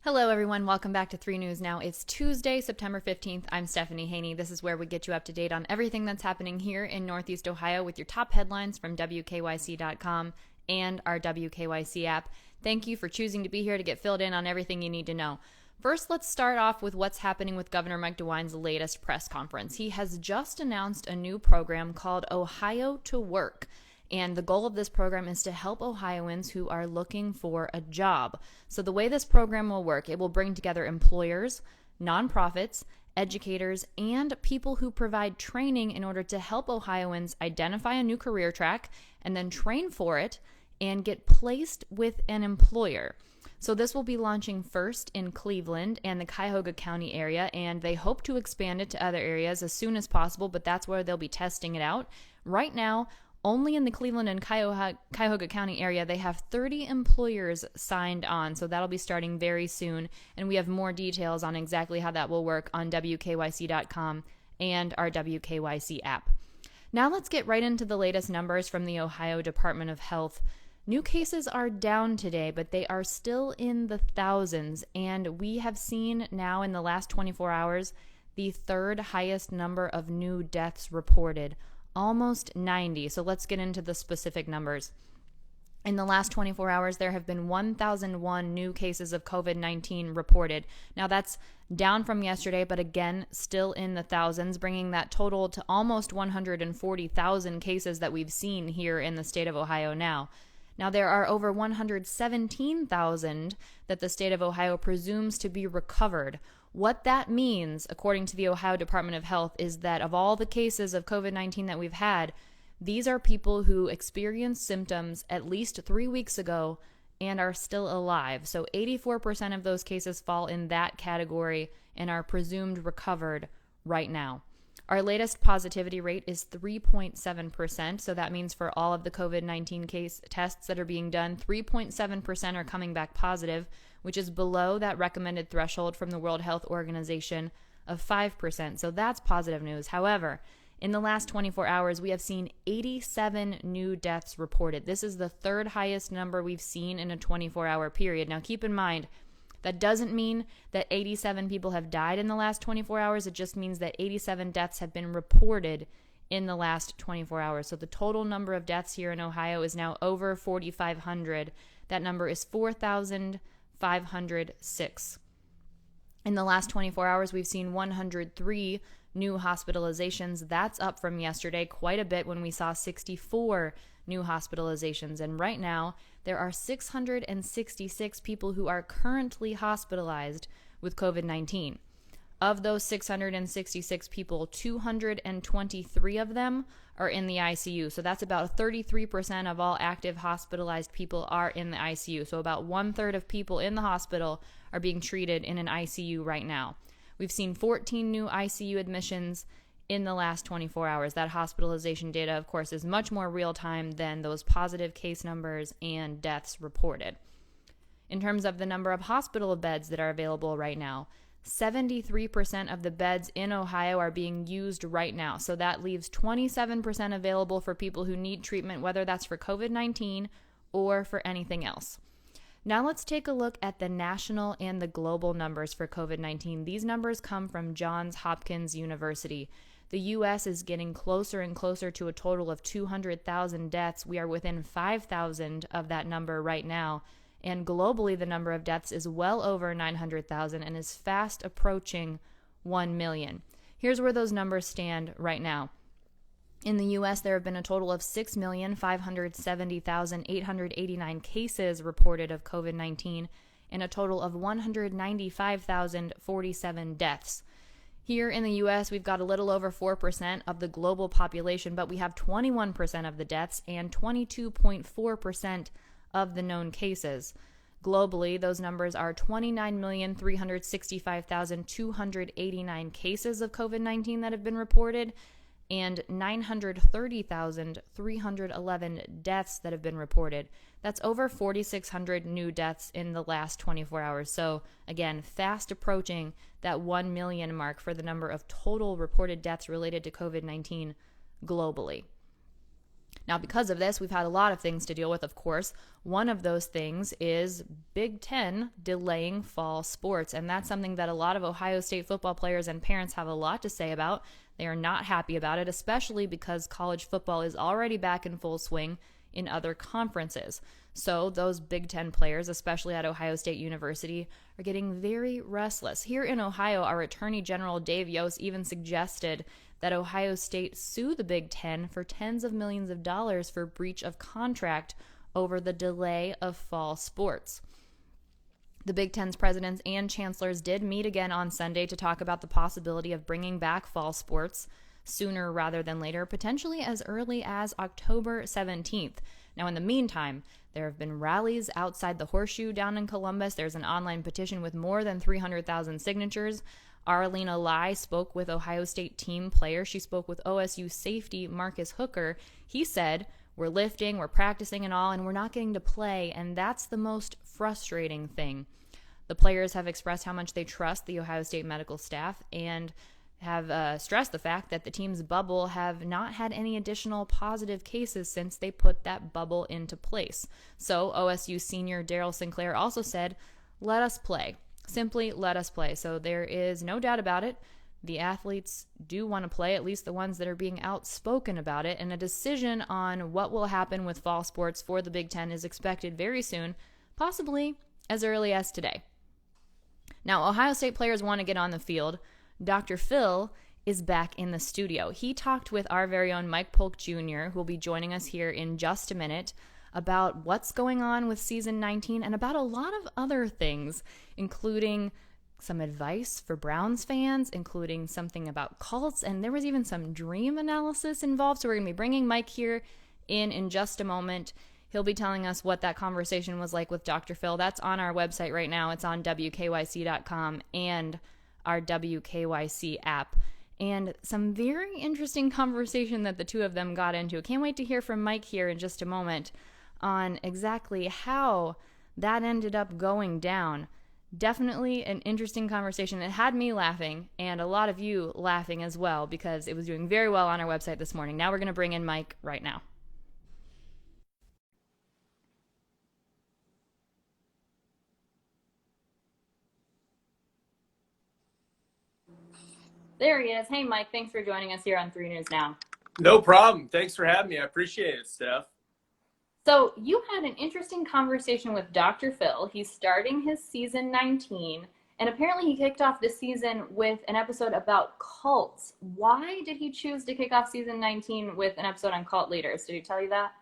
Hello, everyone. Welcome back to 3 News Now. It's Tuesday, September 15th. I'm Stephanie Haney. This is where we get you up to date on everything that's happening here in Northeast Ohio with your top headlines from WKYC.com and our WKYC app. Thank you for choosing to be here to get filled in on everything you need to know. First, let's start off with what's happening with Governor Mike DeWine's latest press conference. He has just announced a new program called Ohio to Work. And the goal of this program is to help Ohioans who are looking for a job. So the way this program will work, it will bring together employers, nonprofits, educators, and people who provide training in order to help Ohioans identify a new career track and then train for it and get placed with an employer. So this will be launching first in Cleveland and the Cuyahoga County area, and they hope to expand it to other areas as soon as possible, but that's where they'll be testing it out. Right now, only in the Cleveland and Cuyahoga County area, they have 30 employers signed on, so that'll be starting very soon, and we have more details on exactly how that will work on WKYC.com and our WKYC app. Now let's get right into the latest numbers from the Ohio Department of Health. New cases are down today, but they are still in the thousands, and we have seen now in the last 24 hours the third highest number of new deaths reported. Almost 90. So let's get into the specific numbers. In the last 24 hours, there have been 1,001 new cases of COVID-19 reported. Now that's down from yesterday, but again, still in the thousands, bringing that total to almost 140,000 cases that we've seen here in the state of Ohio now. Now, there are over 117,000 that the state of Ohio presumes to be recovered. What that means, according to the Ohio Department of Health, is that of all the cases of COVID-19 that we've had, these are people who experienced symptoms at least 3 weeks ago and are still alive. So 84% of those cases fall in that category and are presumed recovered right now. Our latest positivity rate is 3.7%, so that means for all of the COVID-19 case tests that are being done, 3.7% are coming back positive, which is below that recommended threshold from the World Health Organization of 5%, so that's positive news. However, in the last 24 hours, we have seen 87 new deaths reported. This is the third highest number we've seen in a 24-hour period. Now, keep in mind, that doesn't mean that 87 people have died in the last 24 hours. It just means that 87 deaths have been reported in the last 24 hours. So the total number of deaths here in Ohio is now over 4,500. That number is 4,506. In the last 24 hours, we've seen 103 new hospitalizations. That's up from yesterday quite a bit when we saw 64 new hospitalizations. And right now, there are 666 people who are currently hospitalized with COVID-19. Of those 666 people, 223 of them are in the ICU. So that's about 33% of all active hospitalized people are in the ICU. So about 1/3 of people in the hospital are being treated in an ICU right now. We've seen 14 new ICU admissions in the last 24 hours. That hospitalization data, of course, is much more real-time than those positive case numbers and deaths reported. In terms of the number of hospital beds that are available right now, 73% of the beds in Ohio are being used right now. So that leaves 27% available for people who need treatment, whether that's for COVID-19 or for anything else. Now let's take a look at the national and the global numbers for COVID-19. These numbers come from Johns Hopkins University. The U.S. is getting closer and closer to a total of 200,000 deaths. We are within 5,000 of that number right now. And globally, the number of deaths is well over 900,000 and is fast approaching 1 million. Here's where those numbers stand right now. In the U.S., there have been a total of 6,570,889 cases reported of COVID-19 and a total of 195,047 deaths. Here in the U.S., we've got a little over 4% of the global population, but we have 21% of the deaths and 22.4% of the known cases. Globally, those numbers are 29,365,289 cases of COVID-19 that have been reported and 930,311 deaths that have been reported. That's over 4,600 new deaths in the last 24 hours. So again, fast approaching that 1 million mark for the number of total reported deaths related to COVID-19 globally. Now, because of this, we've had a lot of things to deal with, of course. One of those things is Big Ten delaying fall sports, and that's something that a lot of Ohio State football players and parents have a lot to say about. They are not happy about it, especially because college football is already back in full swing in other conferences. So those Big Ten players, especially at Ohio State University, are getting very restless. Here in Ohio, our Attorney General Dave Yost even suggested that Ohio State sue the Big Ten for tens of millions of dollars for breach of contract over the delay of fall sports. The Big Ten's presidents and chancellors did meet again on Sunday to talk about the possibility of bringing back fall sports sooner rather than later, potentially as early as October 17th. Now, in the meantime, there have been rallies outside the Horseshoe down in Columbus. There's an online petition with more than 300,000 signatures. Arlena Lai spoke with Ohio State team players. She spoke with OSU safety Marcus Hooker. He said, "We're lifting, we're practicing and all, and we're not getting to play, and that's the most frustrating thing." The players have expressed how much they trust the Ohio State medical staff and have stressed the fact that the team's bubble have not had any additional positive cases since they put that bubble into place. So OSU senior Daryl Sinclair also said, "Let us play. Simply let us play." So there is no doubt about it. The athletes do want to play, at least the ones that are being outspoken about it, and a decision on what will happen with fall sports for the Big Ten is expected very soon, possibly as early as today. Now, Ohio State players want to get on the field. Dr. Phil is back in the studio. He talked with our very own Mike Polk Jr., who will be joining us here in just a minute, about what's going on with season 19 and about a lot of other things, including some advice for Browns fans, including something about cults, and there was even some dream analysis involved. So we're going to be bringing Mike here in just a moment. He'll be telling us what that conversation was like with Dr. Phil. That's on our website right now. It's on WKYC.com and our WKYC app. And some very interesting conversation that the two of them got into. Can't wait to hear from Mike here in just a moment on exactly how that ended up going down. Definitely an interesting conversation. It had me laughing and a lot of you laughing as well because it was doing very well on our website this morning. Now we're going to bring in Mike right now. There he is. Hey, Mike, thanks for joining us here on 3 News Now. No problem. Thanks for having me. I appreciate it, Steph. So you had an interesting conversation with Dr. Phil. He's starting his season 19, and apparently he kicked off this season with an episode about cults. Why did he choose to kick off season 19 with an episode on cult leaders? Did he tell you that?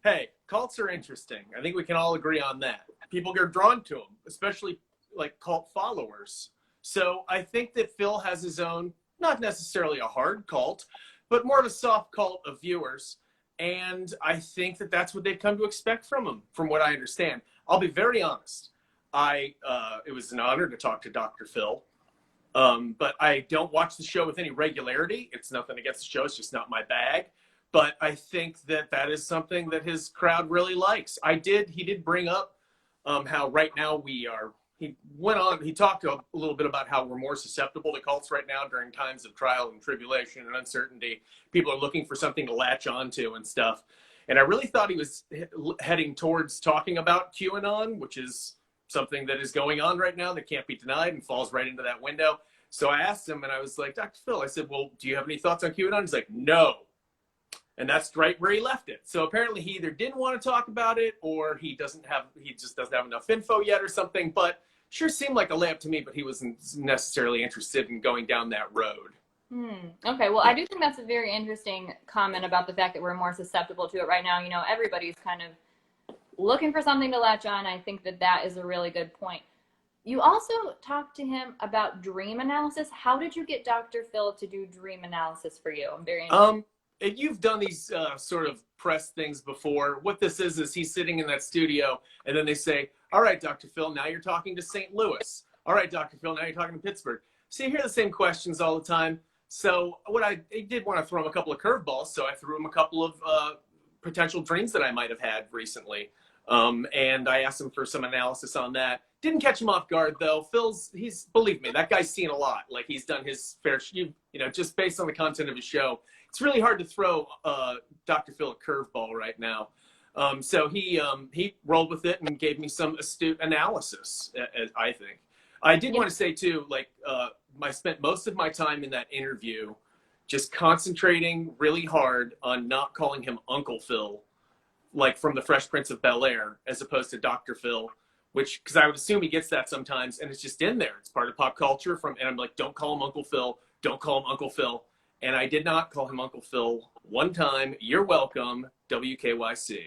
Hey, cults are interesting. I think we can all agree on that. People get drawn to them, especially like cult followers. So I think that Phil has his own, not necessarily a hard cult, but more of a soft cult of viewers. And I think that that's what they've come to expect from him, from what I understand. I'll be very honest. It was an honor to talk to Dr. Phil, but I don't watch the show with any regularity. It's nothing against the show. It's just not my bag. But I think that that is something that his crowd really likes. He did bring up how right now he talked a little bit about how we're more susceptible to cults right now during times of trial and tribulation and uncertainty. People are looking for something to latch onto and stuff. And I really thought he was heading towards talking about QAnon, which is something that is going on right now that can't be denied and falls right into that window. So I asked him and I was like, "Dr. Phil," I said, "Well, do you have any thoughts on QAnon?" He's like, "No." And that's right where he left it. So apparently he either didn't want to talk about it or he just doesn't have enough info yet or something, but sure seemed like a layup to me, but he wasn't necessarily interested in going down that road. Okay, well, I do think that's a very interesting comment about the fact that we're more susceptible to it right now. You know, everybody's kind of looking for something to latch on. I think that that is a really good point. You also talked to him about dream analysis. How did you get Dr. Phil to do dream analysis for you? I'm very interested. You've done these sort of press things before. What this is he's sitting in that studio, and then they say, "All right, Dr. Phil, now you're talking to St. Louis. All right, Dr. Phil, now you're talking to Pittsburgh." So you hear the same questions all the time. So I did want to throw him a couple of curveballs, so I threw him a couple of potential dreams that I might have had recently. And I asked him for some analysis on that. Didn't catch him off guard though. Believe me, that guy's seen a lot. Like he's done his fair, just based on the content of his show. It's really hard to throw Dr. Phil a curveball right now. So he rolled with it and gave me some astute analysis, I think. I did want to say too, like I spent most of my time in that interview just concentrating really hard on not calling him Uncle Phil, like from the Fresh Prince of Bel-Air, as opposed to Dr. Phil, because I would assume he gets that sometimes, and it's just in there. It's part of pop culture. And I'm like, don't call him Uncle Phil. Don't call him Uncle Phil. And I did not call him Uncle Phil one time. You're welcome, WKYC.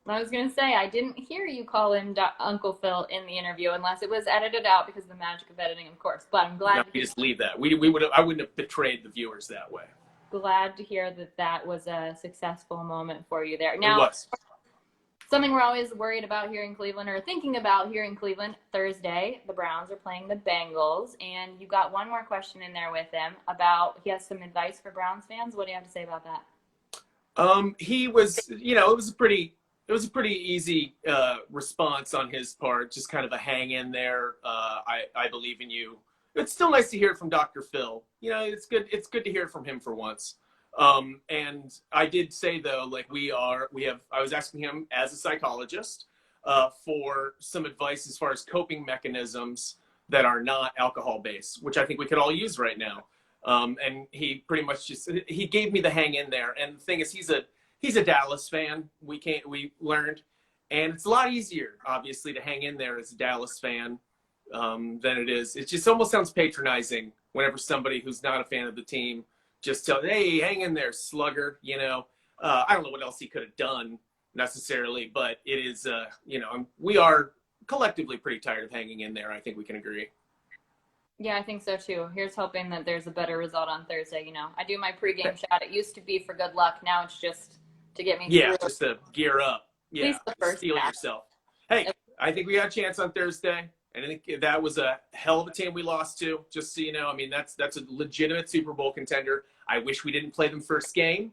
I was going to say, I didn't hear you call him Uncle Phil in the interview, unless it was edited out because of the magic of editing, of course. But I'm glad. No, we just leave that. I wouldn't have betrayed the viewers that way. Glad to hear that was a successful moment for you there. Now, it was. Something we're always worried about here in Cleveland, or thinking about here in Cleveland, Thursday, the Browns are playing the Bengals, and you got one more question in there with him about, he has some advice for Browns fans. What do you have to say about that? He was, it was a pretty easy response on his part, just kind of a hang in there. I believe in you. It's still nice to hear it from Dr. Phil. It's good to hear it from him for once. And I did say though, like I was asking him as a psychologist, for some advice as far as coping mechanisms that are not alcohol based, which I think we could all use right now. And he pretty much he gave me the hang in there. And the thing is, he's a Dallas fan. We learned, and it's a lot easier, obviously, to hang in there as a Dallas fan, than it is. It just almost sounds patronizing whenever somebody who's not a fan of the team just tell, hey, hang in there, slugger. I don't know what else he could have done necessarily, but it is, we are collectively pretty tired of hanging in there. I think we can agree. Yeah, I think so too. Here's hoping that there's a better result on Thursday. I do my pregame shot. It used to be for good luck. Now it's just to get me through. Yeah, just to gear up. Yeah, steel yourself. Hey, I think we got a chance on Thursday. And I think that was a hell of a team we lost to, just so you know. I mean, that's a legitimate Super Bowl contender. I wish we didn't play them first game.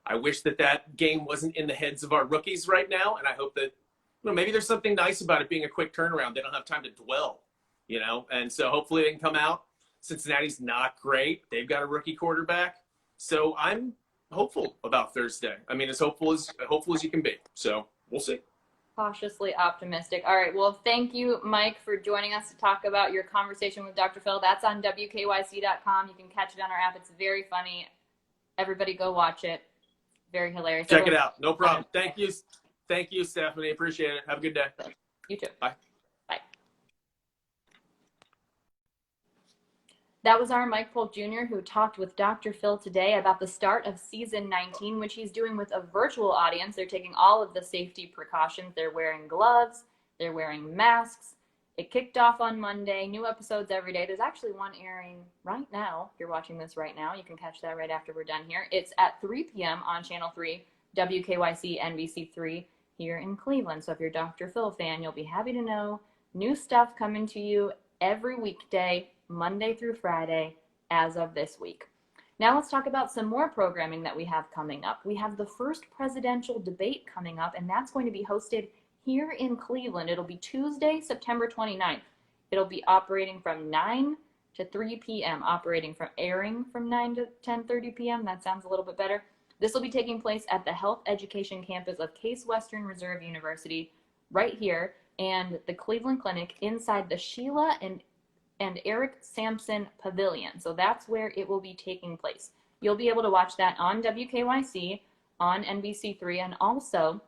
I wish that game wasn't in the heads of our rookies right now. And I hope that, maybe there's something nice about it being a quick turnaround. They don't have time to dwell, And so hopefully they can come out. Cincinnati's not great. They've got a rookie quarterback. So I'm hopeful about Thursday. I mean, as hopeful as you can be. So we'll see. Cautiously optimistic. All right. Well, thank you, Mike, for joining us to talk about your conversation with Dr. Phil. That's on WKYC.com. You can catch it on our app. It's very funny. Everybody go watch it. Very hilarious. Check it out. No problem. Thank you. Thank you, Stephanie. Appreciate it. Have a good day. You too. Bye. Bye. That was our Mike Polk Jr., who talked with Dr. Phil today about the start of season 19, which he's doing with a virtual audience. They're taking all of the safety precautions. They're wearing gloves. They're wearing masks. It kicked off on Monday. New episodes every day. There's actually one airing right now. If you're watching this right now, you can catch that right after we're done here. It's at 3 p.m. on Channel 3, WKYC NBC3 here in Cleveland. So if you're a Dr. Phil fan, you'll be happy to know new stuff coming to you every weekday, Monday through Friday, as of this week. Now let's talk about some more programming that we have coming up. We have the first presidential debate coming up, and that's going to be hosted here in Cleveland. It'll be Tuesday, September 29th. It'll be operating from 9 to 3 p.m., airing from 9 to 10:30 p.m. That sounds a little bit better. This will be taking place at the Health Education Campus of Case Western Reserve University right here, and the Cleveland Clinic inside the Sheila and Eric Sampson Pavilion. So that's where it will be taking place. You'll be able to watch that on WKYC, on NBC3, and also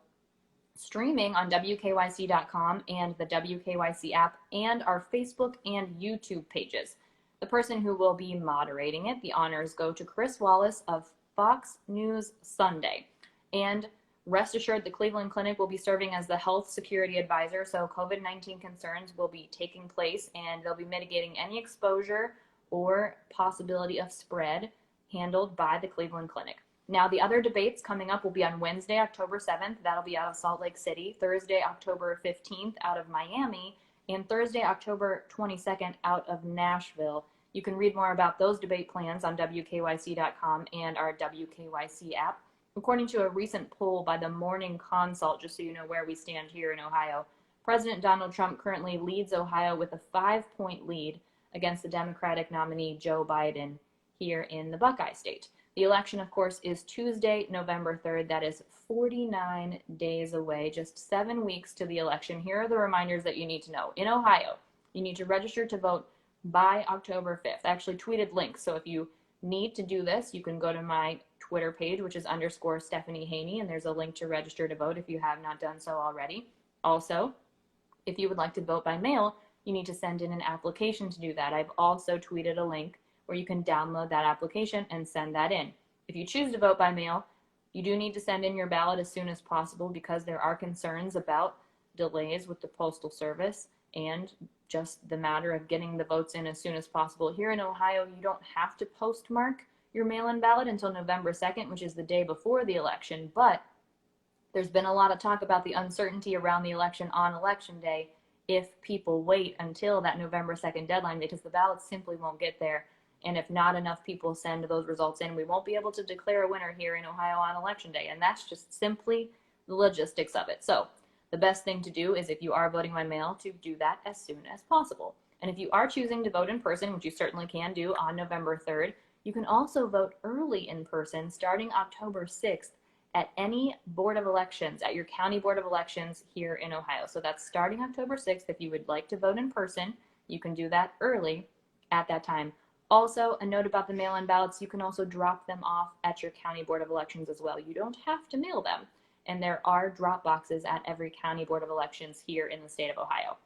streaming on WKYC.com and the WKYC app and our Facebook and YouTube pages. The person who will be moderating it, the honors go to Chris Wallace of Fox News Sunday. And rest assured, the Cleveland Clinic will be serving as the health security advisor, so COVID-19 concerns will be taking place, and they'll be mitigating any exposure or possibility of spread handled by the Cleveland Clinic. Now, the other debates coming up will be on Wednesday, October 7th. That'll be out of Salt Lake City. Thursday, October 15th, out of Miami. And Thursday, October 22nd, out of Nashville. You can read more about those debate plans on WKYC.com and our WKYC app. According to a recent poll by the Morning Consult, just so you know where we stand here in Ohio, President Donald Trump currently leads Ohio with a 5-point lead against the Democratic nominee Joe Biden here in the Buckeye State. The election, of course, is Tuesday, November 3rd. That is 49 days away, just 7 weeks to the election. Here are the reminders that you need to know. In Ohio, you need to register to vote by October 5th. I actually tweeted links, so if you need to do this, you can go to my Twitter page, which is _ Stephanie Haney, and there's a link to register to vote if you have not done so already. Also, if you would like to vote by mail, you need to send in an application to do that. I've also tweeted a link where you can download that application and send that in. If you choose to vote by mail, you do need to send in your ballot as soon as possible because there are concerns about delays with the Postal Service and just the matter of getting the votes in as soon as possible. Here in Ohio, you don't have to postmark your mail-in ballot until November 2nd, which is the day before the election, but there's been a lot of talk about the uncertainty around the election on Election Day if people wait until that November 2nd deadline, because the ballots simply won't get there. And if not enough people send those results in, we won't be able to declare a winner here in Ohio on Election Day. And that's just simply the logistics of it. So the best thing to do is, if you are voting by mail, to do that as soon as possible. And if you are choosing to vote in person, which you certainly can do on November 3rd, you can also vote early in person starting October 6th at any Board of Elections, at your county Board of Elections here in Ohio. So that's starting October 6th. If you would like to vote in person, you can do that early at that time. Also, a note about the mail-in ballots, you can also drop them off at your county Board of Elections as well. You don't have to mail them. And there are drop boxes at every county Board of Elections here in the state of Ohio.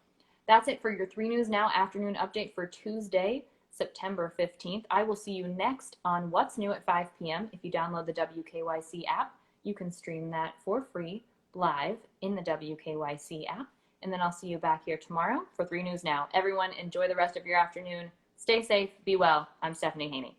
That's it for your 3 News Now afternoon update for Tuesday, September 15th. I will see you next on What's New at 5 p.m. If you download the WKYC app, you can stream that for free live in the WKYC app. And then I'll see you back here tomorrow for 3 News Now. Everyone, enjoy the rest of your afternoon. Stay safe, be well. I'm Stephanie Haney.